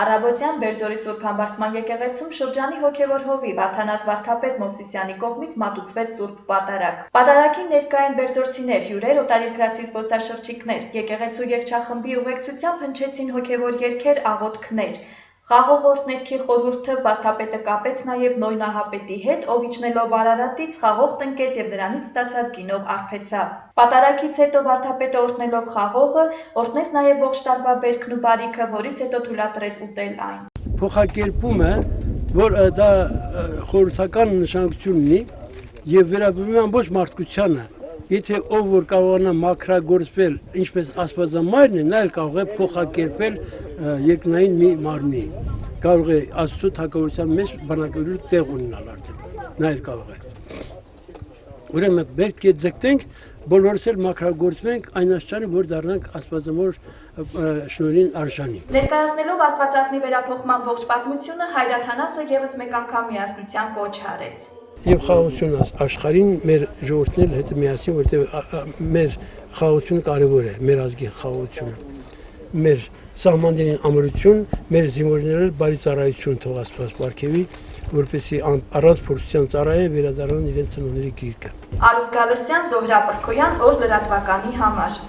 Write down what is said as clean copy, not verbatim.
Առավոտյան Բերձորի Սուրբ Համբարձման եկեղեցում շրջանի հոգևոր հովիվ Աթանաս Վարդապետ Մովսիսյանի կողմից մատուցվեց Սուրբ Պատարագ։ Պատարագին ներկա են բերձորցիներ, հյուրեր, օտարերկրացի զբոսաշրջիկներ, եկեղեցու երգչախմբի ուղեկցությամբ հնչեցին հոգևոր երգեր, աղոթքներ։ Խաղողորդ ներքի խորհուրդը Վարդապետը կապեց նաև Նոյ Նահապետի հետ, ով իջնելով Արարատից խաղող տնկեց եւ նրանից ստացած գինով արբեցավ։ Պատարագից հետո Վարդապետը օրհնելով խաղողը, օրհնեց նաև ողջ տարվա բերքն ու բարիքը, որից հետո թույլատրեց ուտել այն։ Փոխակերպումը, որ դա խորհրդական նշանակություն ունի եւ վերաբերում է ամբողջ մարդկությանը, եթե ով որ կարողանա մաքրագործվել, ինչպես Աստվածամայրն է, նա էլ կարող է փոխակերպել երկնային մի մարմնի, կարող է Աստծո թագավորության մեջ բնակելու տեղ ունենալ արդեն, նա էլ կարող է։ Ուրեմն պետք է ձգտենք բոլորս էլ մաքրագործվենք այն աստիճանի, որ դառնանք Աստվածամոր շնորհին արժանի։ Ներկայացնելով Աստվածածնի վերափոխման ողջ պատմությունը, Հայր Աթանասը եւս մեկ անգամ միասնության կոչ արեց։ Եվ խաղաղություն աշխարհին մեր ժողովուրդն էլ հետ միասին, որտեղ մեր խաղաղությունը կարևոր է, մեր ազգի խաղաղությունը, մեր սահմաններին ամրություն, մեր զինվորները բարի ծառայություն թող Աստված պարգևի, որպեսզի առանց փորձության ծառայեն վերադառնան իրենց ծնողների գիրկը։ Արուս Գալստյան, Զոհրաբ Բրքոյան, Օր լրատվականի համար։